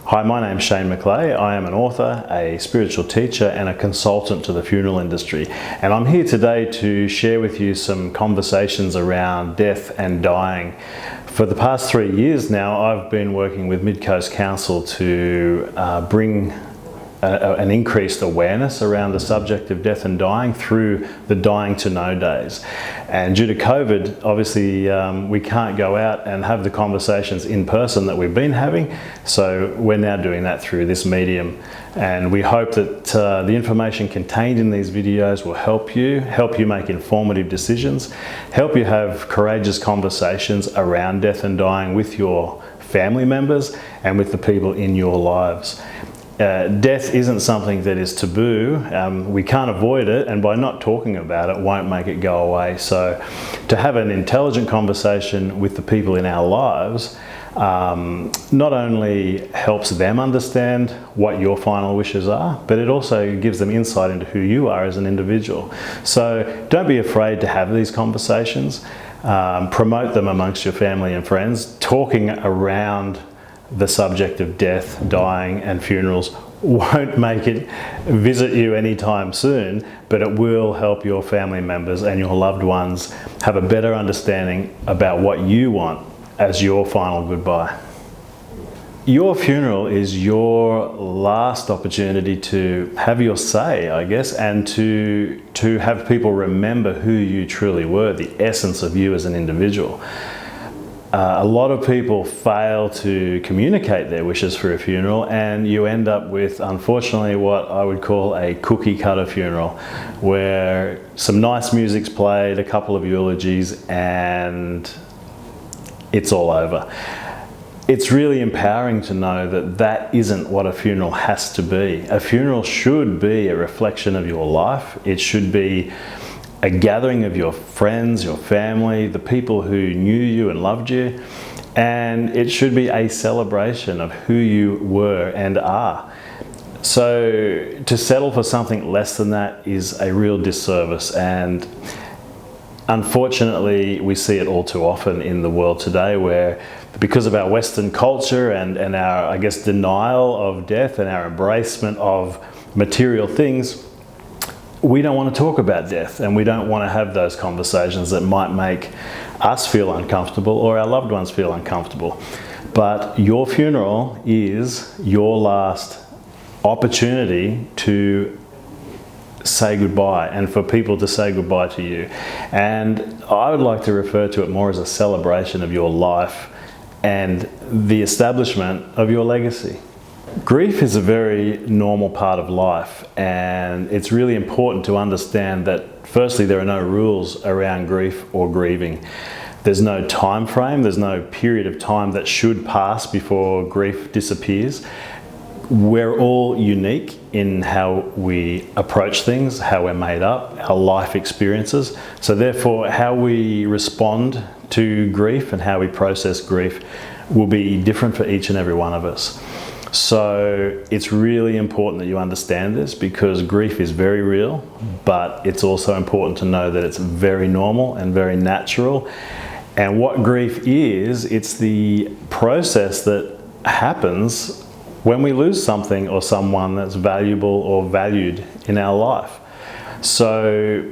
Hi, my name's Shane McClay. I am an author, a spiritual teacher and a consultant to the funeral industry. And I'm here today to share with you some conversations around death and dying. For the past 3 years now, I've been working with MidCoast Council to bring an increased awareness around the subject of death and dying through the Dying to Know days. And due to COVID, obviously we can't go out and have the conversations in person that we've been having, so we're now doing that through this medium. And we hope that the information contained in these videos will help you make informative decisions, help you have courageous conversations around death and dying with your family members and with the people in your lives. Death isn't something that is taboo. We can't avoid it, and by not talking about it won't make it go away. So to have an intelligent conversation with the people in our lives not only helps them understand what your final wishes are, but it also gives them insight into who you are as an individual. So don't be afraid to have these conversations. Promote them amongst your family and friends. Talking around the subject of death, dying and funerals won't make it visit you anytime soon, but it will help your family members and your loved ones have a better understanding about what you want as your final goodbye. Your funeral is your last opportunity to have your say, I guess, and to have people remember who you truly were, the essence of you as an individual. A lot of people fail to communicate their wishes for a funeral, and you end up with, unfortunately, what I would call a cookie cutter funeral, where some nice music's played, a couple of eulogies, and it's all over. It's really empowering to know that that isn't what a funeral has to be. A funeral should be a reflection of your life. It should be a gathering of your friends, your family, the people who knew you and loved you, and it should be a celebration of who you were and are. So to settle for something less than that is a real disservice, and unfortunately we see it all too often in the world today, where because of our Western culture and our, I guess, denial of death and our embracement of material things, we don't want to talk about death, and we don't want to have those conversations that might make us feel uncomfortable or our loved ones feel uncomfortable. But your funeral is your last opportunity to say goodbye and for people to say goodbye to you. And I would like to refer to it more as a celebration of your life and the establishment of your legacy. Grief is a very normal part of life, and it's really important to understand that firstly there are no rules around grief or grieving. There's no time frame, there's no period of time that should pass before grief disappears. We're all unique in how we approach things, how we're made up, our life experiences. So therefore how we respond to grief and how we process grief will be different for each and every one of us. So it's really important that you understand this, because grief is very real, but it's also important to know that it's very normal and very natural. And what grief is, it's the process that happens when we lose something or someone that's valuable or valued in our life. So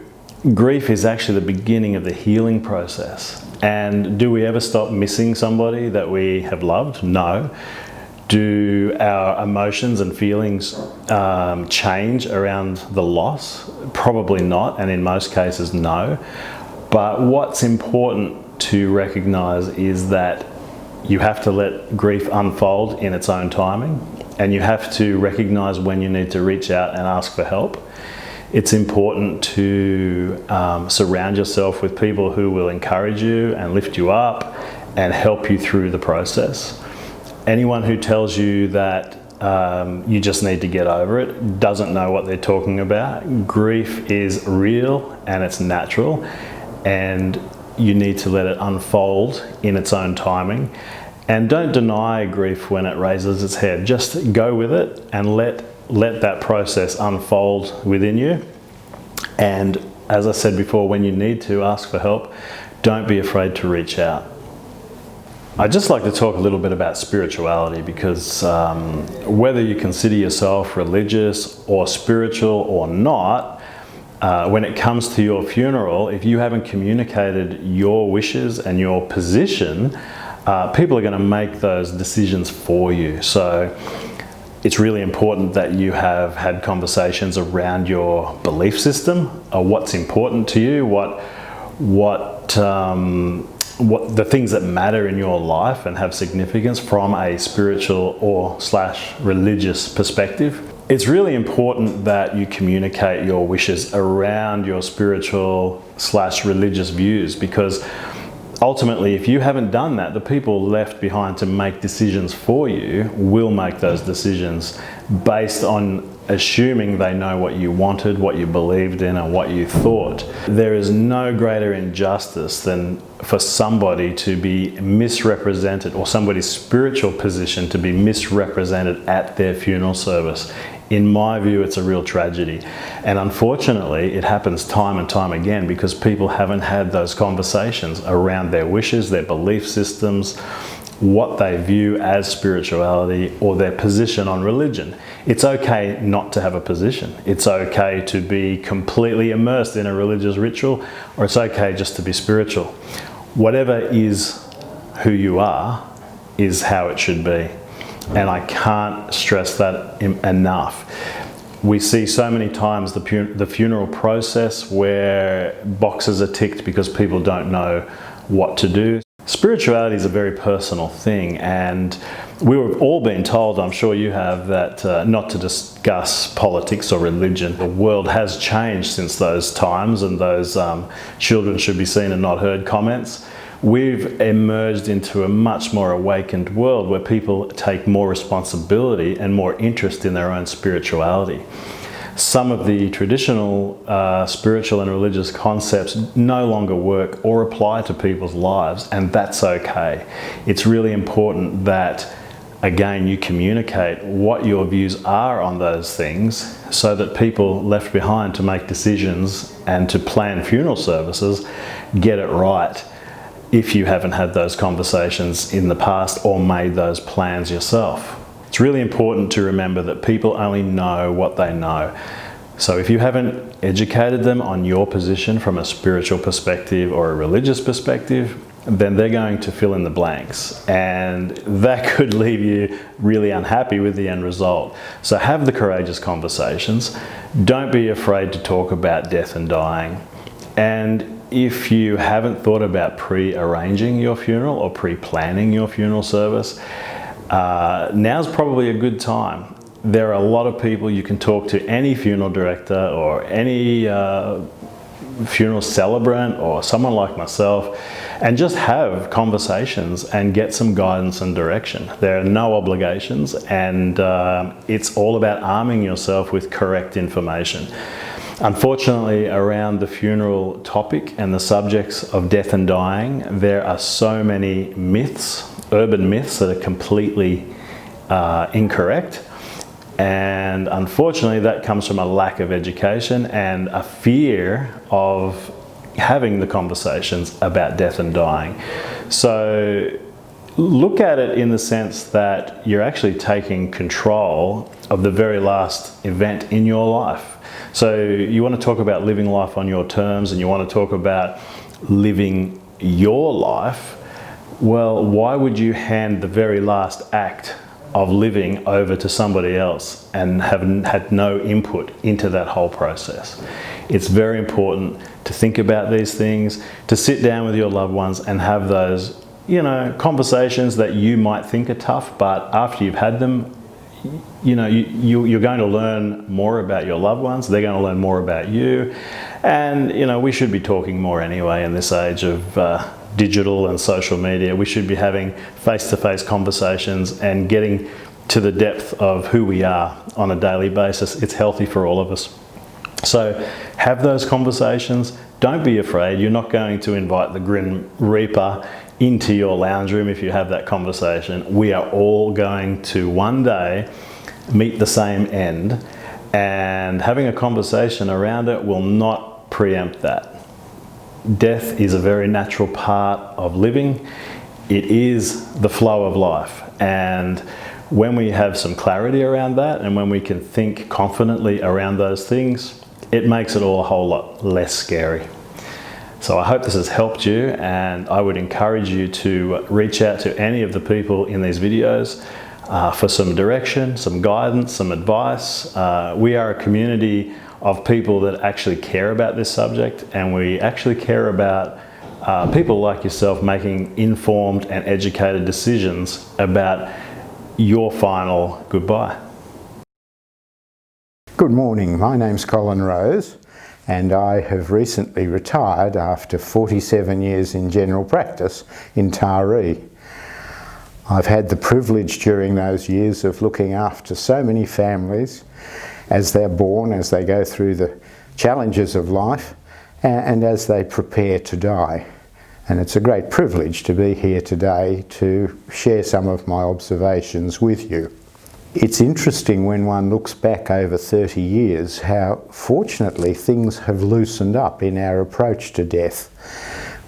grief is actually the beginning of the healing process. And do we ever stop missing somebody that we have loved? No. Do our emotions and feelings change around the loss? Probably not, and in most cases, no. But what's important to recognize is that you have to let grief unfold in its own timing, and you have to recognize when you need to reach out and ask for help. It's important to surround yourself with people who will encourage you and lift you up and help you through the process. Anyone who tells you that you just need to get over it doesn't know what they're talking about. Grief is real and it's natural, and you need to let it unfold in its own timing. And don't deny grief when it raises its head. Just go with it and let that process unfold within you. And as I said before, when you need to ask for help, don't be afraid to reach out. I'd just like to talk a little bit about spirituality, because whether you consider yourself religious or spiritual or not, when it comes to your funeral, if you haven't communicated your wishes and your position, people are going to make those decisions for you. So it's really important that you have had conversations around your belief system, what's important to you, what the things that matter in your life and have significance from a spiritual or / religious perspective. It's really important that you communicate your wishes around your spiritual / religious views, because ultimately, if you haven't done that, the people left behind to make decisions for you will make those decisions based on assuming they know what you wanted, what you believed in, and what you thought. There is no greater injustice than for somebody to be misrepresented, or somebody's spiritual position to be misrepresented at their funeral service. In my view, it's a real tragedy. And unfortunately, it happens time and time again because people haven't had those conversations around their wishes, their belief systems, what they view as spirituality, or their position on religion. It's okay not to have a position. It's okay to be completely immersed in a religious ritual, or it's okay just to be spiritual. Whatever is who you are is how it should be. And I can't stress that enough. We see so many times the funeral process where boxes are ticked because people don't know what to do. Spirituality is a very personal thing, and we've all been told, I'm sure you have, that not to discuss politics or religion. The world has changed since those times, and those children should be seen and not heard comments. We've emerged into a much more awakened world where people take more responsibility and more interest in their own spirituality. Some of the traditional spiritual and religious concepts no longer work or apply to people's lives, and that's okay. It's really important that, again, you communicate what your views are on those things so that people left behind to make decisions and to plan funeral services get it right, if you haven't had those conversations in the past or made those plans yourself. It's really important to remember that people only know what they know. So if you haven't educated them on your position from a spiritual perspective or a religious perspective, then they're going to fill in the blanks, and that could leave you really unhappy with the end result. So have the courageous conversations. Don't be afraid to talk about death and dying. And if you haven't thought about pre-arranging your funeral or pre-planning your funeral service, now's probably a good time. There are a lot of people you can talk to, any funeral director or any funeral celebrant or someone like myself, and just have conversations and get some guidance and direction. There are no obligations, and it's all about arming yourself with correct information. Unfortunately, around the funeral topic and the subjects of death and dying, there are so many myths, urban myths, that are completely incorrect. And unfortunately, that comes from a lack of education and a fear of having the conversations about death and dying. So look at it in the sense that you're actually taking control of the very last event in your life. So you want to talk about living life on your terms, and you want to talk about living your life. Well, why would you hand the very last act of living over to somebody else and have had no input into that whole process? It's very important to think about these things, to sit down with your loved ones and have those, conversations that you might think are tough, but after you've had them, you're going to learn more about your loved ones. They're going to learn more about you. And, we should be talking more anyway in this age of digital and social media. We should be having face-to-face conversations and getting to the depth of who we are on a daily basis. It's healthy for all of us. So have those conversations. Don't be afraid. You're not going to invite the Grim Reaper into your lounge room if you have that conversation. We are all going to one day meet the same end, and having a conversation around it will not preempt that. Death is a very natural part of living. it is the flow of life. And when we have some clarity around that, and when we can think confidently around those things, it makes it all a whole lot less scary. So I hope this has helped you, and I would encourage you to reach out to any of the people in these videos for some direction, some guidance, some advice. We are a community of people that actually care about this subject, and we actually care about people like yourself making informed and educated decisions about your final goodbye. Good morning, my name's Colin Rose, and I have recently retired after 47 years in general practice in Taree. I've had the privilege during those years of looking after so many families as they're born, as they go through the challenges of life, and as they prepare to die. And it's a great privilege to be here today to share some of my observations with you. It's interesting when one looks back over 30 years how fortunately things have loosened up in our approach to death.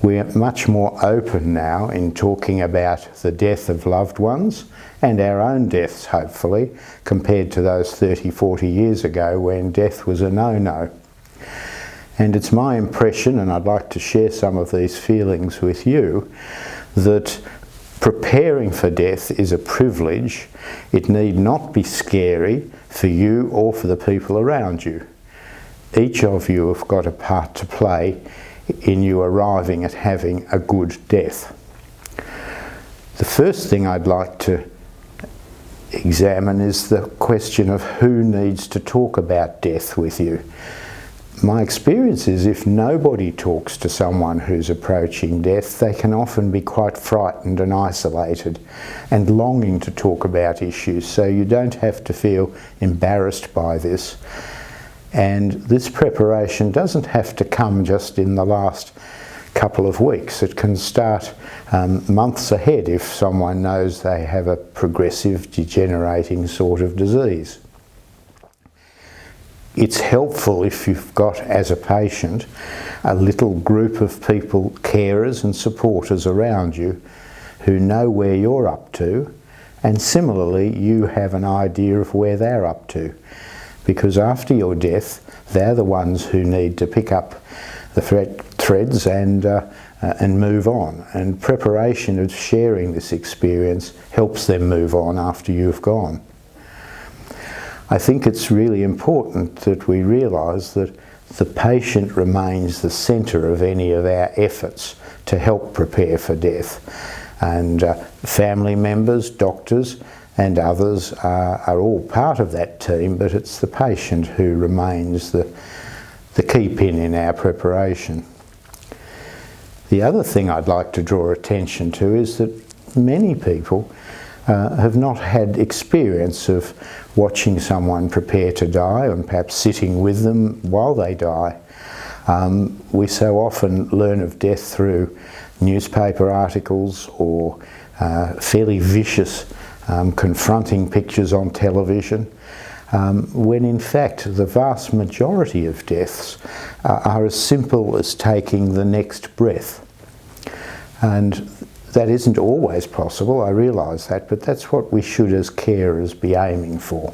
We're much more open now in talking about the death of loved ones and our own deaths, hopefully, compared to those 30, 40 years ago when death was a no-no. And it's my impression, and I'd like to share some of these feelings with you, that preparing for death is a privilege. It need not be scary for you or for the people around you. Each of you have got a part to play in you arriving at having a good death. The first thing I'd like to examine is the question of who needs to talk about death with you. My experience is if nobody talks to someone who's approaching death, they can often be quite frightened and isolated and longing to talk about issues, so you don't have to feel embarrassed by this. And this preparation doesn't have to come just in the last couple of weeks. It can start months ahead if someone knows they have a progressive, degenerating sort of disease. It's helpful if you've got, as a patient, a little group of people, carers and supporters around you who know where you're up to, and similarly you have an idea of where they're up to. Because after your death, they're the ones who need to pick up the threads and move on. And preparation of sharing this experience helps them move on after you've gone. I think it's really important that we realise that the patient remains the centre of any of our efforts to help prepare for death. And family members, doctors and others are all part of that team, but it's the patient who remains the key pin in our preparation. The other thing I'd like to draw attention to is that many people have not had experience of watching someone prepare to die and perhaps sitting with them while they die. We so often learn of death through newspaper articles or fairly vicious confronting pictures on television, when in fact the vast majority of deaths are as simple as taking the next breath. And that isn't always possible, I realise that, but that's what we should as carers be aiming for.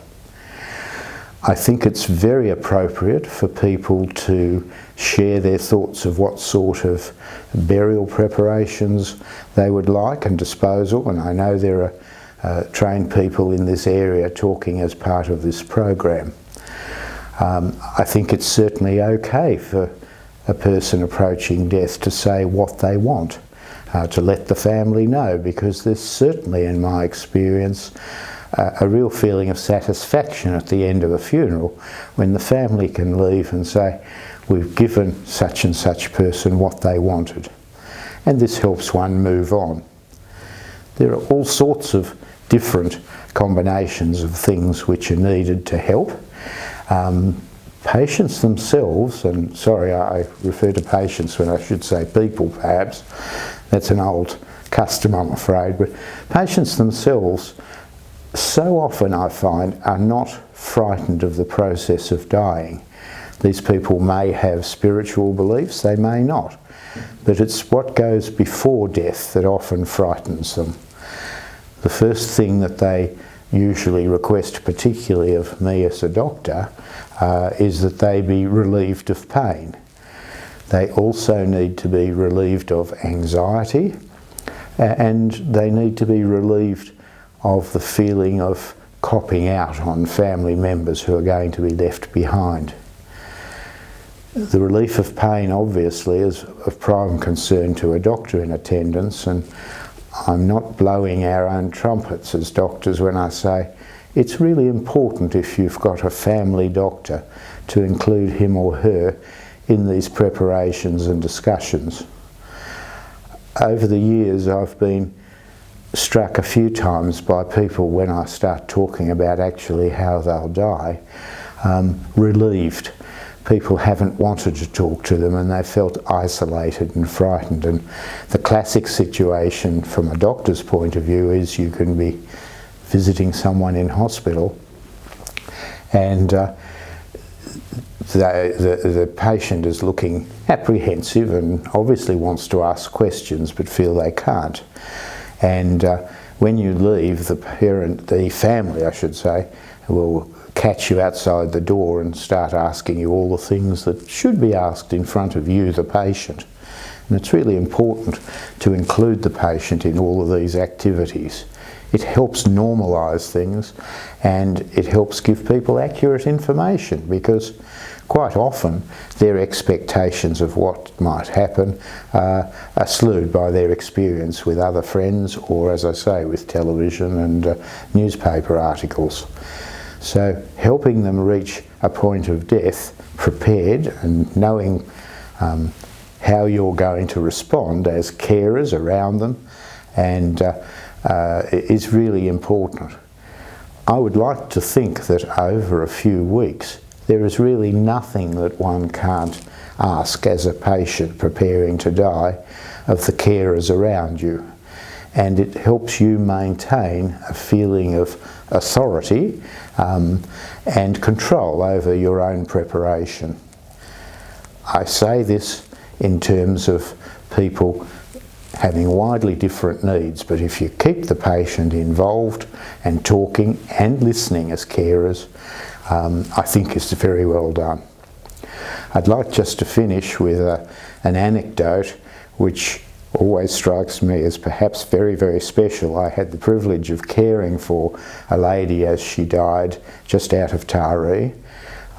I think it's very appropriate for people to share their thoughts of what sort of burial preparations they would like and disposal, and I know there are trained people in this area talking as part of this program. I think it's certainly okay for a person approaching death to say what they want. To let the family know, because there's certainly, in my experience, a real feeling of satisfaction at the end of a funeral when the family can leave and say, we've given such and such person what they wanted. And this helps one move on. There are all sorts of different combinations of things which are needed to help. Patients themselves, and sorry, I refer to patients when I should say people perhaps, that's an old custom I'm afraid, but patients themselves so often I find are not frightened of the process of dying. These people may have spiritual beliefs, they may not. But it's what goes before death that often frightens them. The first thing that they usually request, particularly of me as a doctor, is that they be relieved of pain. They also need to be relieved of anxiety, and they need to be relieved of the feeling of copping out on family members who are going to be left behind. The relief of pain obviously is of prime concern to a doctor in attendance, and I'm not blowing our own trumpets as doctors when I say it's really important, if you've got a family doctor, to include him or her in these preparations and discussions. Over the years I've been struck a few times by people when I start talking about actually how they'll die, relieved. People haven't wanted to talk to them and they felt isolated and frightened, and the classic situation from a doctor's point of view is you can be visiting someone in hospital and the patient is looking apprehensive and obviously wants to ask questions but feel they can't. And when you leave, the family I should say, will catch you outside the door and start asking you all the things that should be asked in front of you, the patient. And it's really important to include the patient in all of these activities. It helps normalise things and it helps give people accurate information, because quite often their expectations of what might happen are slewed by their experience with other friends, or, as I say, with television and newspaper articles. So helping them reach a point of death prepared and knowing how you're going to respond as carers around them and is really important. I would like to think that over a few weeks there is really nothing that one can't ask as a patient preparing to die of the carers around you, and it helps you maintain a feeling of authority and control over your own preparation. I say this in terms of people having widely different needs, but if you keep the patient involved and talking and listening as carers, I think it's very well done. I'd like just to finish with an anecdote which always strikes me as perhaps very, very special. I had the privilege of caring for a lady as she died just out of Taree.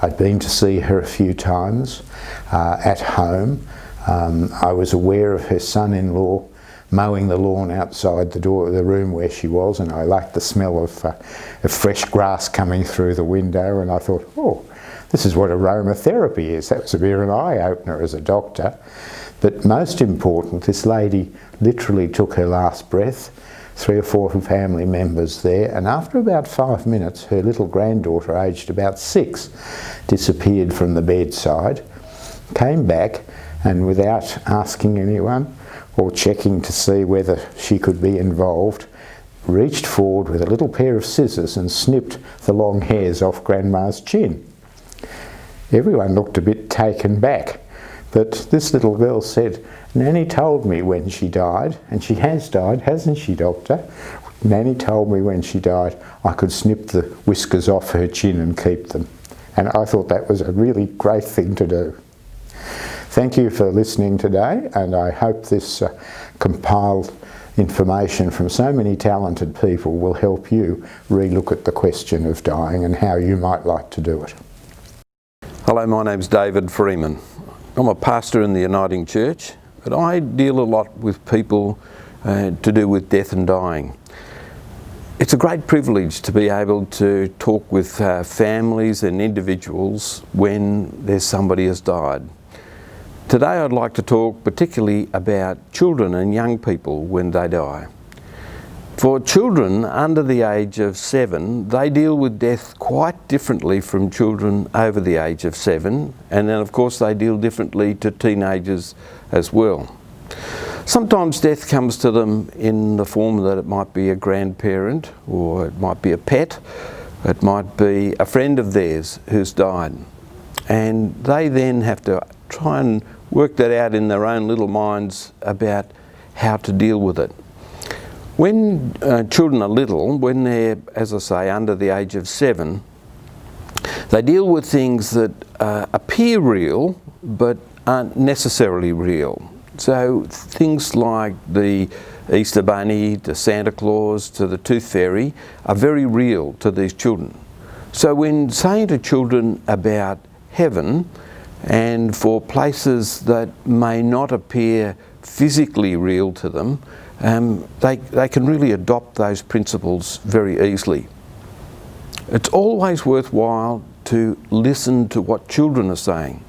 I'd been to see her a few times at home. I was aware of her son-in-law mowing the lawn outside the door of the room where she was, and I liked the smell of fresh grass coming through the window, and I thought, oh, this is what aromatherapy is. That was a bit of an eye-opener as a doctor. But most important, this lady literally took her last breath, 3 or 4 family members there, and after about 5 minutes, her little granddaughter, aged about 6, disappeared from the bedside, came back, and without asking anyone or checking to see whether she could be involved, reached forward with a little pair of scissors and snipped the long hairs off Grandma's chin. Everyone looked a bit taken back, but this little girl said, "Nanny told me when she died," and she has died, hasn't she, Doctor? "Nanny told me when she died I could snip the whiskers off her chin and keep them." And I thought that was a really great thing to do. Thank you for listening today, and I hope this compiled information from so many talented people will help you relook at the question of dying and how you might like to do it. Hello, my name's David Freeman. I'm a pastor in the Uniting Church, but I deal a lot with people to do with death and dying. It's a great privilege to be able to talk with families and individuals when there's somebody has died. Today I'd like to talk particularly about children and young people when they die. For children under the age of 7, they deal with death quite differently from children over the age of 7, and then of course they deal differently to teenagers as well. Sometimes death comes to them in the form that it might be a grandparent, or it might be a pet, it might be a friend of theirs who's died. And they then have to try and work that out in their own little minds about how to deal with it. When children are little, when they're, as I say, under the age of 7, they deal with things that appear real but aren't necessarily real. So things like the Easter Bunny, to Santa Claus, to the Tooth Fairy are very real to these children. So when saying to children about heaven, and for places that may not appear physically real to them, they can really adopt those principles very easily. It's always worthwhile to listen to what children are saying.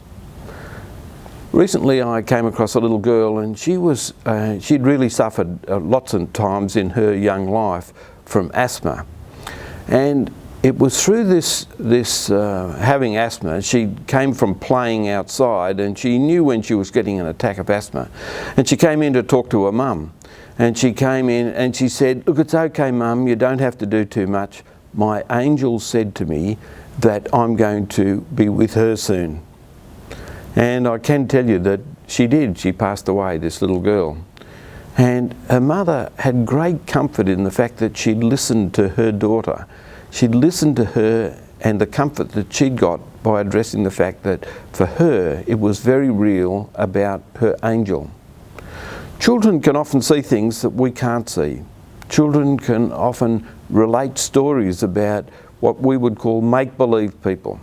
Recently I came across a little girl, and she'd really suffered lots of times in her young life from asthma. And it was through this having asthma, she came from playing outside, and she knew when she was getting an attack of asthma. And she came in to talk to her mum. And she came in and she said, "Look, it's okay, Mum, you don't have to do too much. My angel said to me that I'm going to be with her soon." And I can tell you that she did. She passed away, this little girl. And her mother had great comfort in the fact that she'd listened to her daughter. She'd listened to her and the comfort that she'd got by addressing the fact that for her it was very real about her angel. Children can often see things that we can't see. Children can often relate stories about what we would call make-believe people.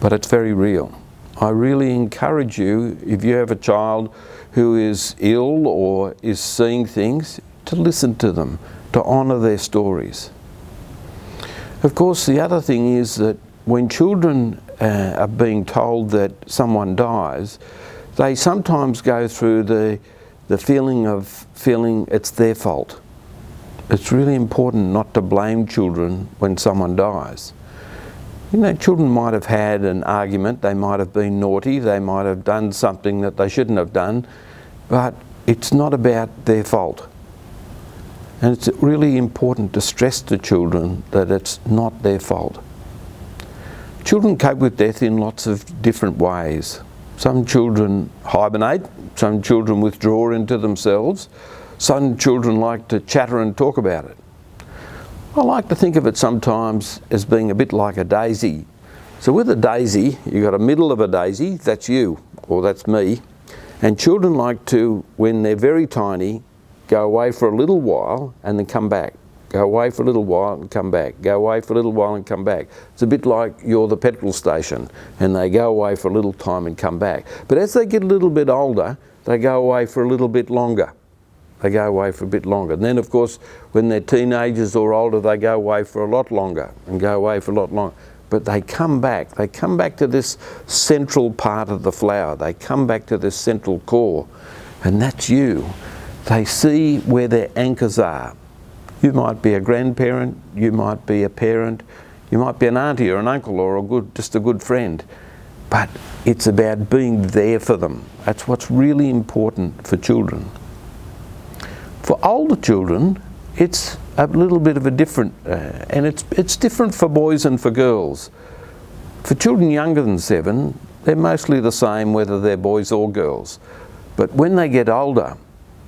But it's very real. I really encourage you, if you have a child who is ill or is seeing things, to listen to them, to honour their stories. Of course, the other thing is that when children are being told that someone dies, they sometimes go through the feeling of feeling it's their fault. It's really important not to blame children when someone dies. You know, children might have had an argument, they might have been naughty, they might have done something that they shouldn't have done, but it's not about their fault. And it's really important to stress to children that it's not their fault. Children cope with death in lots of different ways. Some children hibernate, some children withdraw into themselves, some children like to chatter and talk about it. I like to think of it sometimes as being a bit like a daisy. So with a daisy, you've got a middle of a daisy, that's you, or that's me, and children like to, when they're very tiny, go away for a little while and then come back. Go away for a little while and come back. Go away for a little while and come back. It's a bit like you're the petrol station and they go away for a little time and come back. But as they get a little bit older, they go away for a little bit longer. They go away for a bit longer. And then, of course, when they're teenagers or older, they go away for a lot longer and go away for a lot longer. But they come back. They come back to this central part of the flower. They come back to this central core. And that's you. They see where their anchors are. You might be a grandparent, you might be a parent, you might be an auntie or an uncle or just a good friend. But it's about being there for them. That's what's really important for children. For older children, it's a little bit of a different, and it's different for boys and for girls. For children younger than 7, they're mostly the same whether they're boys or girls. But when they get older,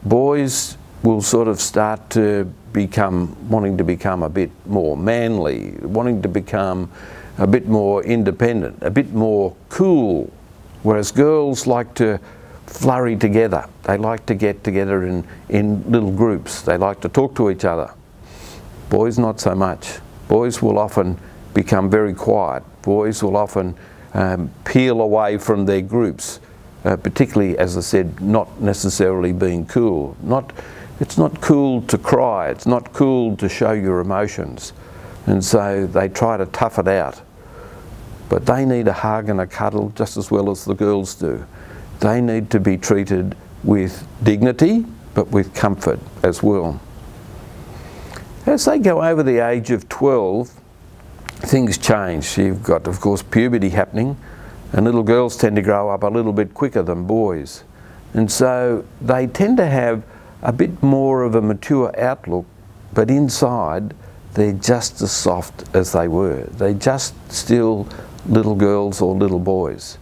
boys will sort of start to wanting to become a bit more manly, wanting to become a bit more independent, a bit more cool, whereas girls like to flurry together. They like to get together in little groups. They like to talk to each other. Boys not so much. Boys will often become very quiet. Boys will often peel away from their groups, particularly, as I said, not necessarily being cool. It's not cool to cry, it's not cool to show your emotions. And so they try to tough it out. But they need a hug and a cuddle just as well as the girls do. They need to be treated with dignity, but with comfort as well. As they go over the age of 12, things change. You've got, of course, puberty happening, and little girls tend to grow up a little bit quicker than boys. And so they tend to have a bit more of a mature outlook, but inside they're just as soft as they were. They just still little girls or little boys.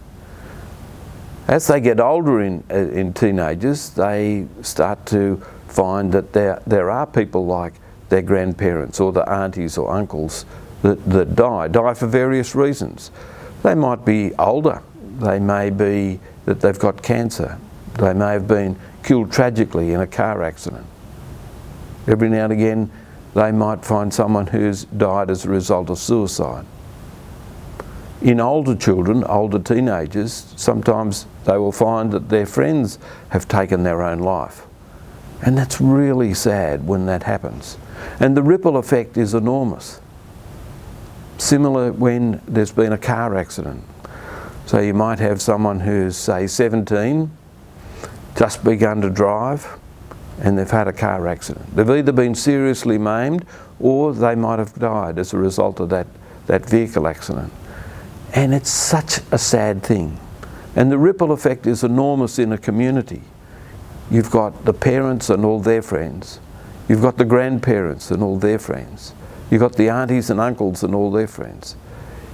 As they get older in teenagers, they start to find that there are people like their grandparents or the aunties or uncles that die for various reasons. They might be older, they may be that they've got cancer, they may have been killed tragically in a car accident. Every now and again they might find someone who's died as a result of suicide. In older children, older teenagers, sometimes they will find that their friends have taken their own life. And that's really sad when that happens. And the ripple effect is enormous. Similar when there's been a car accident. So you might have someone who's, say, 17, just begun to drive, and they've had a car accident. They've either been seriously maimed or they might have died as a result of that vehicle accident. And it's such a sad thing. And the ripple effect is enormous in a community. You've got the parents and all their friends. You've got the grandparents and all their friends. You've got the aunties and uncles and all their friends.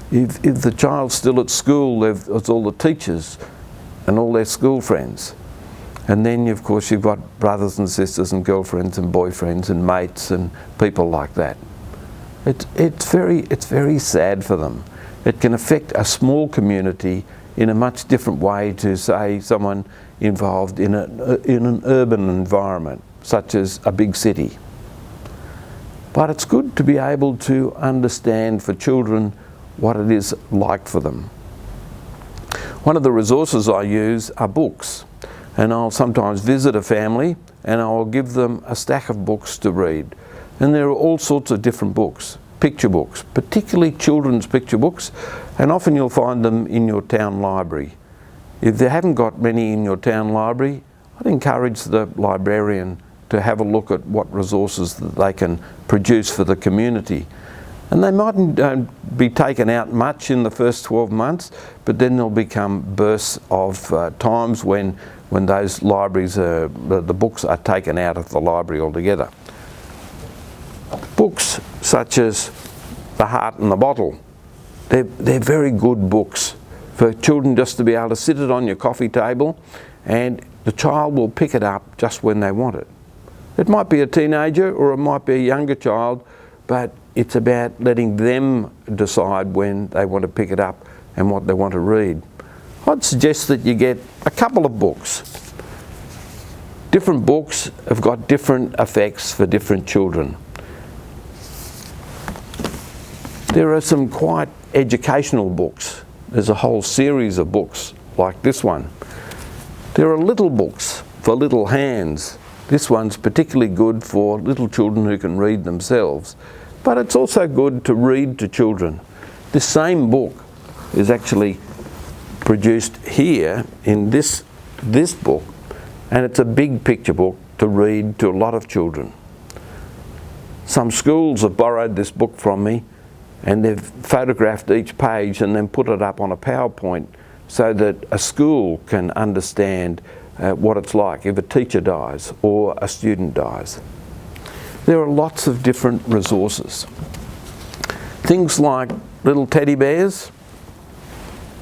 If the child's still at school, there's all the teachers and all their school friends. And then, of course, you've got brothers and sisters and girlfriends and boyfriends and mates and people like that. It's very sad for them. It can affect a small community in a much different way to, say, someone involved in an urban environment, such as a big city. But it's good to be able to understand for children what it is like for them. One of the resources I use are books, and I'll sometimes visit a family and I'll give them a stack of books to read. And there are all sorts of different books. Picture books, particularly children's picture books, and often you'll find them in your town library. If they haven't got many in your town library, I'd encourage the librarian to have a look at what resources that they can produce for the community. And they mightn't be taken out much in the first 12 months, but then there'll become bursts of times when those libraries, the books are taken out of the library altogether. Books such as The Heart and the Bottle, they're very good books for children just to be able to sit it on your coffee table and the child will pick it up just when they want it. It might be a teenager or it might be a younger child, but it's about letting them decide when they want to pick it up and what they want to read. I'd suggest that you get a couple of books. Different books have got different effects for different children. There are some quite educational books. There's a whole series of books like this one. There are little books for little hands. This one's particularly good for little children who can read themselves, but it's also good to read to children. This same book is actually produced here in this book, and it's a big picture book to read to a lot of children. Some schools have borrowed this book from me and they've photographed each page and then put it up on a PowerPoint so that a school can understand what it's like if a teacher dies or a student dies. There are lots of different resources. Things like little teddy bears,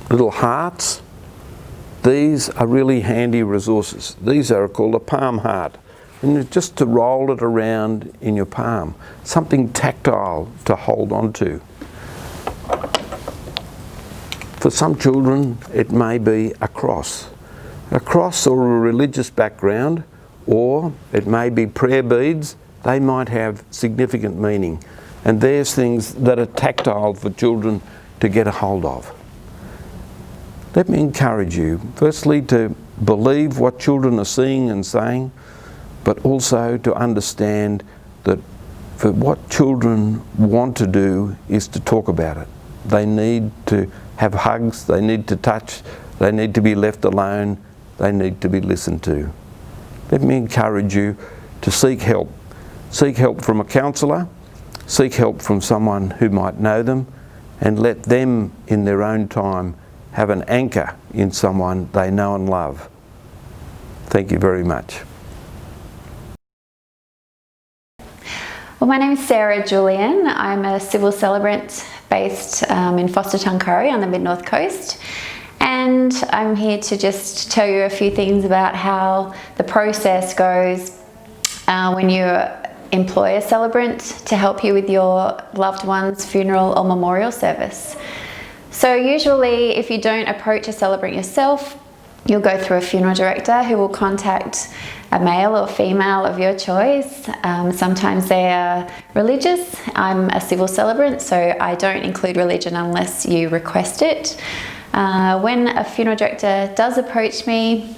little hearts, these are really handy resources. These are called a palm heart. And it's just to roll it around in your palm, something tactile to hold on to. For some children, it may be a cross or a religious background, or it may be prayer beads. They might have significant meaning. And there's things that are tactile for children to get a hold of. Let me encourage you, firstly, to believe what children are seeing and saying, but also to understand that for what children want to do is to talk about it. They need to have hugs, they need to touch, they need to be left alone, they need to be listened to. Let me encourage you to seek help. Seek help from a counsellor, seek help from someone who might know them, and let them in their own time have an anchor in someone they know and love. Thank you very much. Well, my name is Sarah Julian. I'm a civil celebrant based in Forster-Tuncurry on the mid-north coast. And I'm here to just tell you a few things about how the process goes when you employ a celebrant to help you with your loved one's funeral or memorial service. So usually if you don't approach a celebrant yourself, you'll go through a funeral director who will contact a male or female of your choice. Sometimes they are religious. I'm a civil celebrant, so I don't include religion unless you request it. When a funeral director does approach me,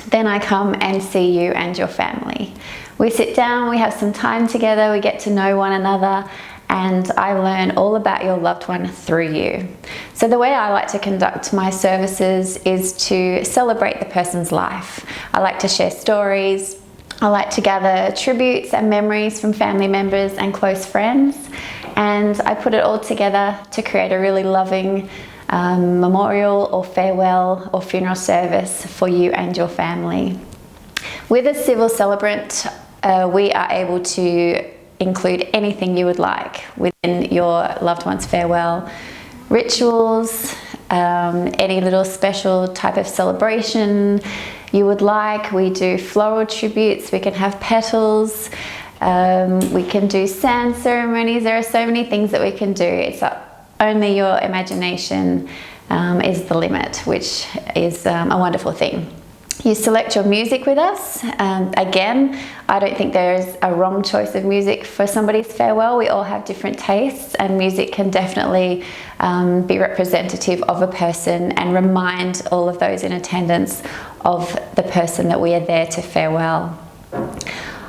then I come and see you and your family. We sit down, we have some time together, we get to know one another, and I learn all about your loved one through you. So the way I like to conduct my services is to celebrate the person's life. I like to share stories. I like to gather tributes and memories from family members and close friends, and I put it all together to create a really loving memorial or farewell or funeral service for you and your family. With a civil celebrant, we are able to include anything you would like within your loved one's farewell. Rituals, any little special type of celebration you would like. We do floral tributes, we can have petals, we can do sand ceremonies. There are so many things that we can do. It's only your imagination is the limit, which is a wonderful thing. You select your music with us. Again, I don't think there's a wrong choice of music for somebody's farewell. We all have different tastes, and music can definitely be representative of a person and remind all of those in attendance of the person that we are there to farewell.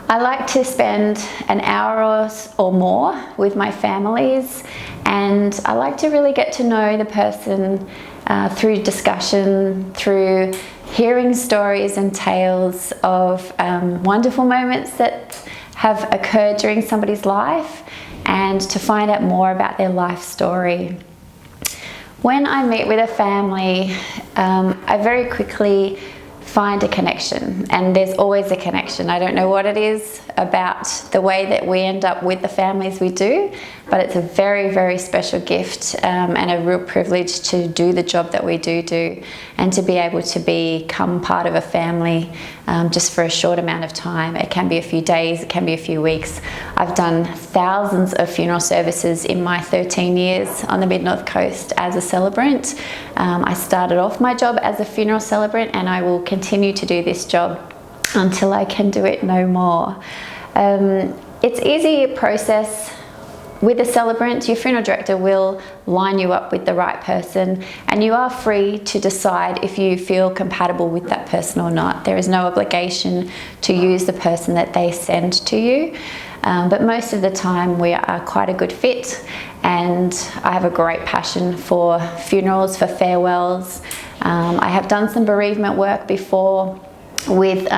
I like to spend an hour or more with my families, and I like to really get to know the person through discussion, through hearing stories and tales of wonderful moments that have occurred during somebody's life, and to find out more about their life story. When I meet with a family, I very quickly find a connection, and there's always a connection. I don't know what it is about the way that we end up with the families we do, but it's a very, very special gift and a real privilege to do the job that we do, and to be able to become part of a family just for a short amount of time. It can be a few days, it can be a few weeks. I've done thousands of funeral services in my 13 years on the mid-north coast as a celebrant. I started off my job as a funeral celebrant, and I will continue to do this job until I can do it no more. It's easy process. With a celebrant, your funeral director will line you up with the right person, and you are free to decide if you feel compatible with that person or not. There is no obligation to use the person that they send to you, but most of the time we are quite a good fit, and I have a great passion for funerals, for farewells. I have done some bereavement work before with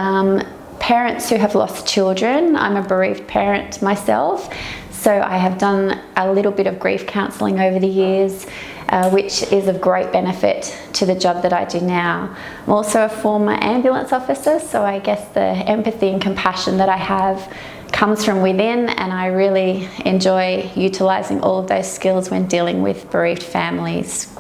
parents who have lost children. I'm a bereaved parent myself, so I have done a little bit of grief counselling over the years, which is of great benefit to the job that I do now. I'm also a former ambulance officer, so I guess the empathy and compassion that I have comes from within, and I really enjoy utilising all of those skills when dealing with bereaved families.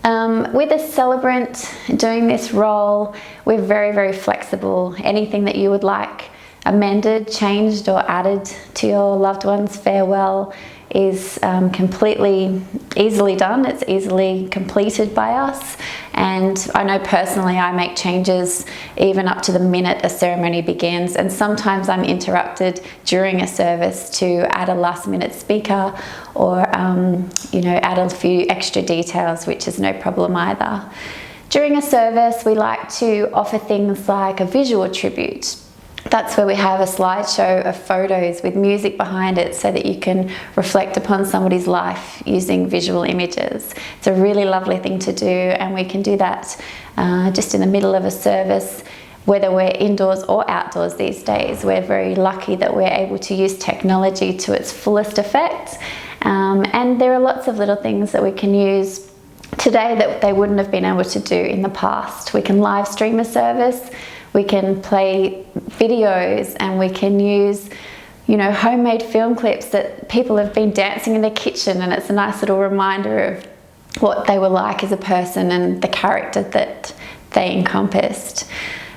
With a celebrant doing this role, we're very, very flexible. Anything that you would like amended, changed or added to your loved one's farewell is completely easily done. It's easily completed by us, and I know personally I make changes even up to the minute a ceremony begins, and sometimes I'm interrupted during a service to add a last minute speaker or add a few extra details, which is no problem either. During a service, we like to offer things like a visual tribute. That's where we have a slideshow of photos with music behind it so that you can reflect upon somebody's life using visual images. It's a really lovely thing to do, and we can do that just in the middle of a service, whether we're indoors or outdoors these days. We're very lucky that we're able to use technology to its fullest effect, and there are lots of little things that we can use today that they wouldn't have been able to do in the past. We can live stream a service, we can play videos, and we can use homemade film clips that people have been dancing in their kitchen, and it's a nice little reminder of what they were like as a person and the character that they encompassed.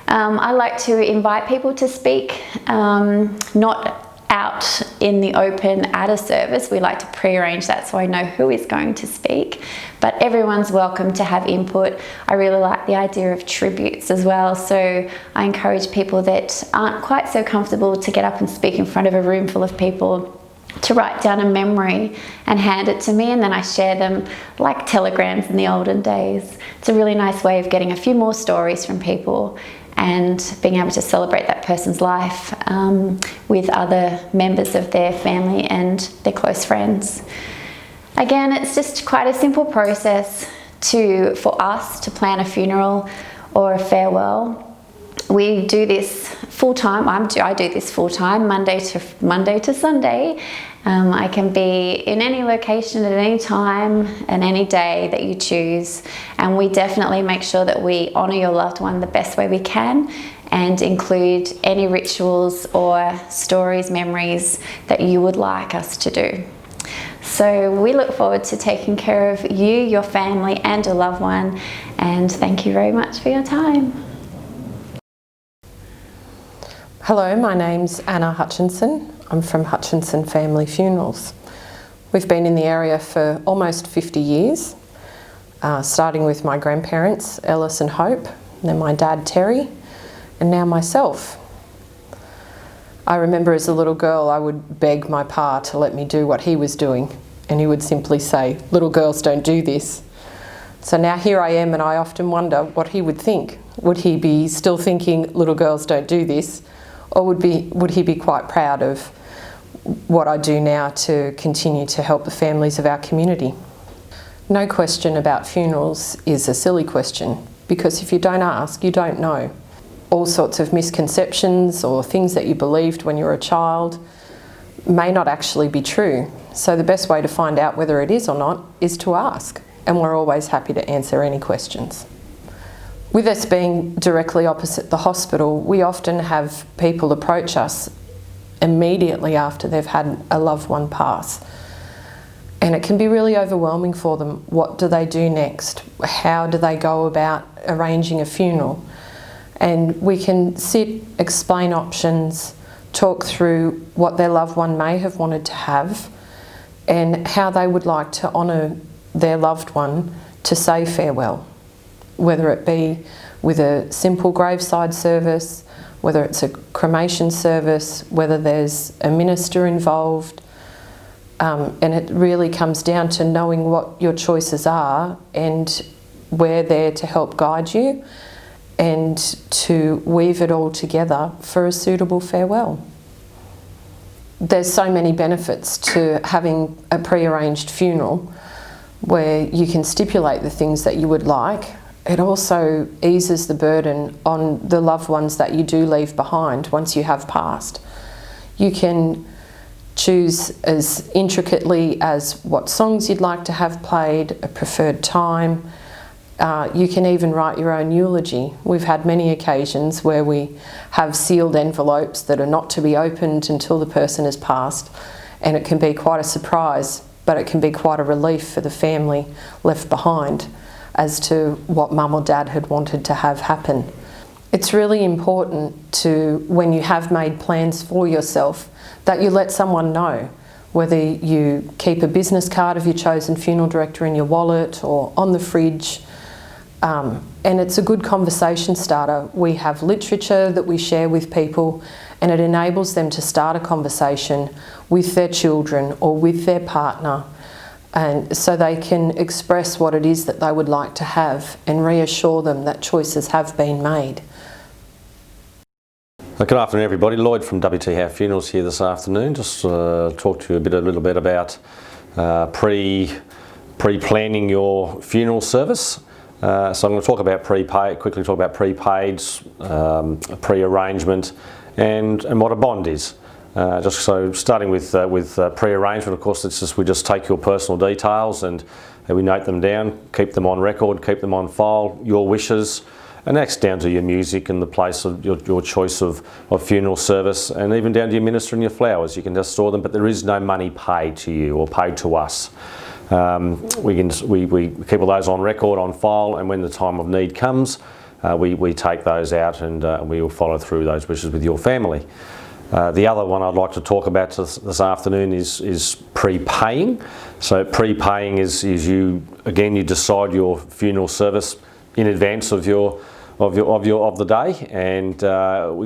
I like to invite people to speak, not out in the open at a service. We like to pre-arrange that so I know who is going to speak, but everyone's welcome to have input. I really like the idea of tributes as well, so I encourage people that aren't quite so comfortable to get up and speak in front of a room full of people to write down a memory and hand it to me, and then I share them like telegrams in the olden days. It's a really nice way of getting a few more stories from people and being able to celebrate that person's life with other members of their family and their close friends. Again, it's just quite a simple process for us to plan a funeral or a farewell. We do this full-time. I do this full-time, Monday to Sunday. I can be in any location at any time and any day that you choose, and we definitely make sure that we honour your loved one the best way we can and include any rituals or stories, memories that you would like us to do. So we look forward to taking care of you, your family and your loved one, and thank you very much for your time. Hello, my name's Anna Hutchinson. I'm from Hutchinson Family Funerals. We've been in the area for almost 50 years, starting with my grandparents, Ellis and Hope, then my dad, Terry, and now myself. I remember as a little girl I would beg my pa to let me do what he was doing, and he would simply say, "Little girls don't do this." So now here I am, and I often wonder what he would think. Would he be still thinking, "Little girls don't do this"? Or would he be quite proud of what I do now to continue to help the families of our community? No question about funerals is a silly question, because if you don't ask, you don't know. All sorts of misconceptions or things that you believed when you were a child may not actually be true. So the best way to find out whether it is or not is to ask, and we're always happy to answer any questions. With us being directly opposite the hospital, we often have people approach us immediately after they've had a loved one pass. And it can be really overwhelming for them. What do they do next? How do they go about arranging a funeral? And we can sit, explain options, talk through what their loved one may have wanted to have and how they would like to honour their loved one to say farewell. Whether it be with a simple graveside service, whether it's a cremation service, whether there's a minister involved. And it really comes down to knowing what your choices are, and we're there to help guide you and to weave it all together for a suitable farewell. There's so many benefits to having a pre-arranged funeral where you can stipulate the things that you would like. It also eases the burden on the loved ones that you do leave behind once you have passed. You can choose as intricately as what songs you'd like to have played, a preferred time. You can even write your own eulogy. We've had many occasions where we have sealed envelopes that are not to be opened until the person has passed, and it can be quite a surprise, but it can be quite a relief for the family left behind as to what mum or dad had wanted to have happen. It's really important to, when you have made plans for yourself, that you let someone know, whether you keep a business card of your chosen funeral director in your wallet or on the fridge. And it's a good conversation starter. We have literature that we share with people, and it enables them to start a conversation with their children or with their partner, and so they can express what it is that they would like to have and reassure them that choices have been made. Good afternoon everybody, Lloyd from WT Howe Funerals here this afternoon. Just talk to you a little bit about pre-planning your funeral service. So I'm going to talk about quickly talk about prepaids, pre-arrangement and what a bond is. Just so starting with pre-arrangement, of course, it's just we just take your personal details and we note them down, keep them on record, keep them on file, your wishes, And that's down to your music and the place of your choice of funeral service, and even down to your minister and your flowers. You can just store them, but there is no money paid to you or paid to us. We keep all those on record, on file, and when the time of need comes, we take those out and we will follow through those wishes with your family. The other one I'd like to talk about this afternoon is prepaying. So prepaying is you decide your funeral service in advance of the day, and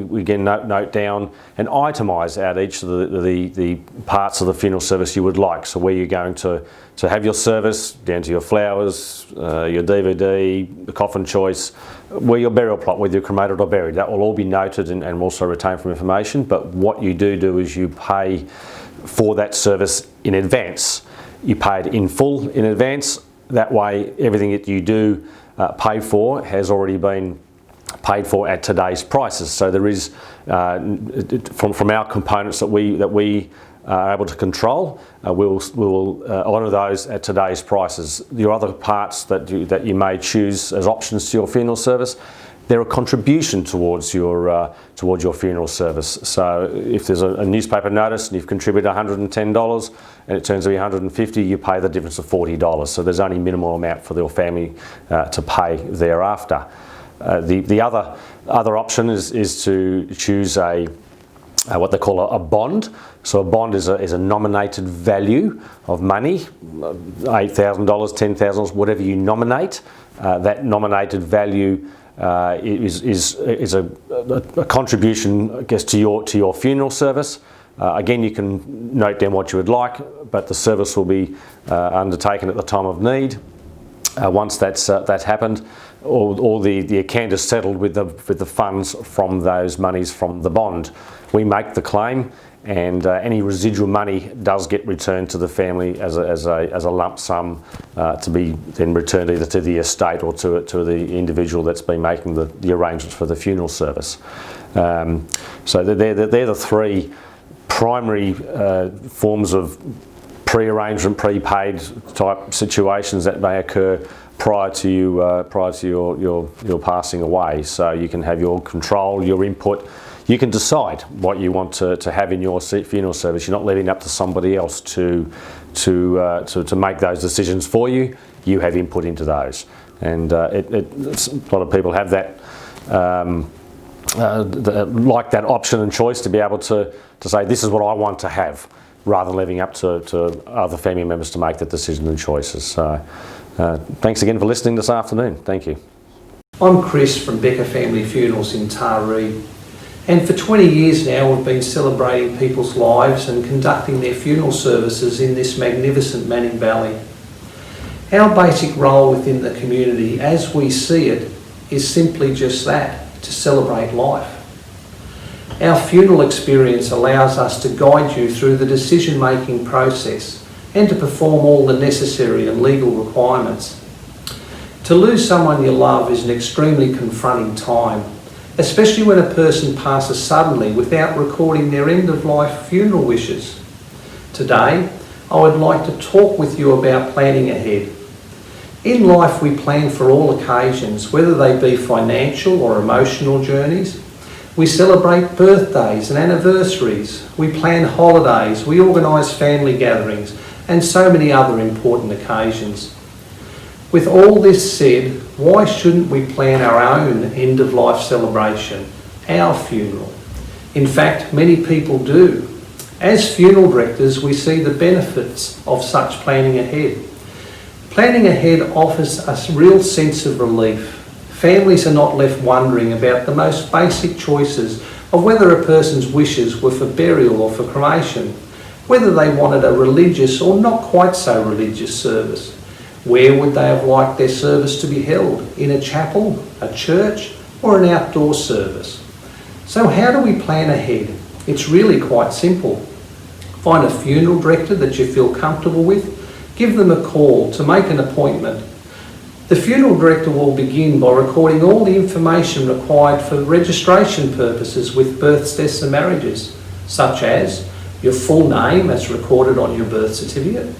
we again note down and itemise out each of the parts of the funeral service you would like. So where you're going to have your service, down to your flowers, your DVD, the coffin choice, where your burial plot, whether you're cremated or buried. That will all be noted and also retained from information. But what you do is you pay for that service in advance. You pay it in full in advance. That way, everything that you do pay for has already been paid for at today's prices. So there is, from our components that we are able to control, we'll honour those at today's prices. Your other parts that you may choose as options to your funeral service, they're a contribution towards your funeral service. So if there's a newspaper notice and you've contributed $110 and it turns to be $150, you pay the difference of $40. So there's only minimal amount for your family to pay thereafter. The other option is to choose what they call a bond. So a bond is a nominated value of money, $8,000, $10,000, whatever you nominate. That nominated value is a contribution, I guess, to your funeral service. Again, you can note down what you would like, but the service will be undertaken at the time of need. Once that's happened, all the account is settled with the funds from those monies from the bond. We make the claim, and any residual money does get returned to the family as a lump sum to be then returned either to the estate or to the individual that's been making the arrangements for the funeral service. So they're the three primary forms of pre-arrangement, prepaid type situations that may occur prior to your passing away. So you can have your control, your input. You can decide what you want to have in your funeral service. You're not leaving it up to somebody else to make those decisions for you. You have input into those, and a lot of people have that like that option and choice to be able to say, this is what I want to have, rather than leaving up to other family members to make the decision and choices. So, thanks again for listening this afternoon. Thank you. I'm Chris from Becker Family Funerals in Taree, and for 20 years now we've been celebrating people's lives and conducting their funeral services in this magnificent Manning Valley. Our basic role within the community, as we see it, is simply just that, to celebrate life. Our funeral experience allows us to guide you through the decision-making process and to perform all the necessary and legal requirements. To lose someone you love is an extremely confronting time, especially when a person passes suddenly without recording their end-of-life funeral wishes. Today, I would like to talk with you about planning ahead. In life, we plan for all occasions, whether they be financial or emotional journeys. We celebrate birthdays and anniversaries, we plan holidays, we organise family gatherings, and so many other important occasions. With all this said, why shouldn't we plan our own end-of-life celebration, our funeral? In fact, many people do. As funeral directors, we see the benefits of such planning ahead. Planning ahead offers a real sense of relief. Families are not left wondering about the most basic choices of whether a person's wishes were for burial or for cremation, whether they wanted a religious or not quite so religious service. Where would they have liked their service to be held? In a chapel, a church, or an outdoor service? So how do we plan ahead? It's really quite simple. Find a funeral director that you feel comfortable with, give them a call to make an appointment. The funeral director will begin by recording all the information required for registration purposes with births, deaths and marriages, such as your full name as recorded on your birth certificate,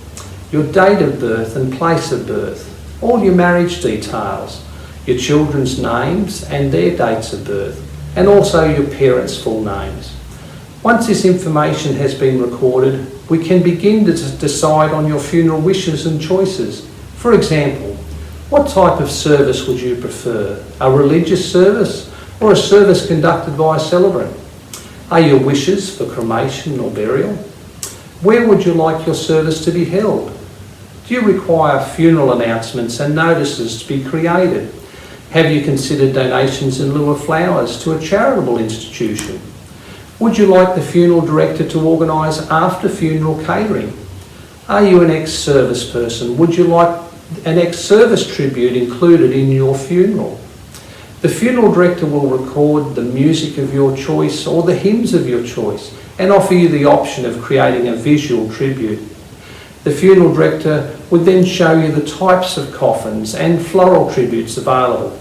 your date of birth and place of birth, all your marriage details, your children's names and their dates of birth, and also your parents' full names. Once this information has been recorded, we can begin to decide on your funeral wishes and choices. For example, what type of service would you prefer? A religious service or a service conducted by a celebrant? Are your wishes for cremation or burial? Where would you like your service to be held? Do you require funeral announcements and notices to be created? Have you considered donations in lieu of flowers to a charitable institution? Would you like the funeral director to organise after-funeral catering? Are you an ex-service person? Would you like an ex-service tribute included in your funeral? The funeral director will record the music of your choice or the hymns of your choice and offer you the option of creating a visual tribute. The funeral director would then show you the types of coffins and floral tributes available.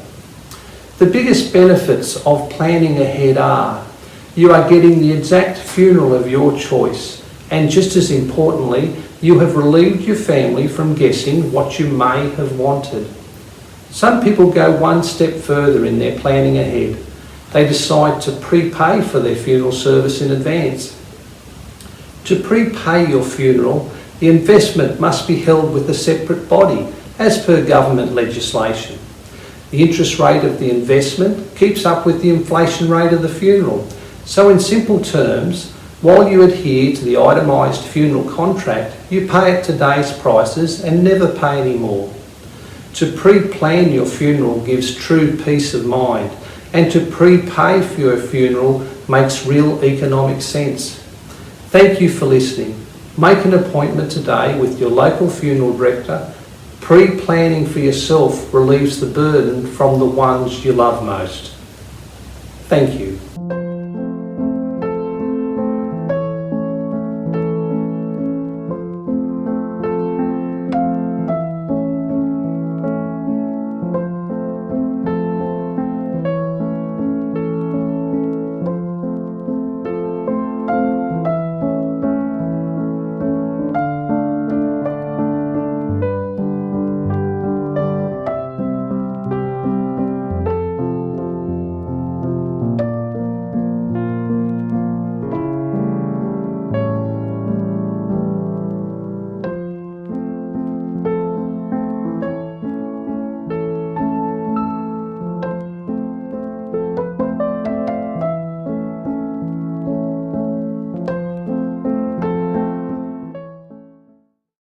The biggest benefits of planning ahead are you are getting the exact funeral of your choice, and just as importantly, you have relieved your family from guessing what you may have wanted. Some people go one step further in their planning ahead. They decide to prepay for their funeral service in advance. To prepay your funeral, the investment must be held with a separate body, as per government legislation. The interest rate of the investment keeps up with the inflation rate of the funeral. So in simple terms, while you adhere to the itemised funeral contract, you pay at today's prices and never pay any more. To pre-plan your funeral gives true peace of mind, and to prepay for your funeral makes real economic sense. Thank you for listening. Make an appointment today with your local funeral director. Pre-planning for yourself relieves the burden from the ones you love most. Thank you.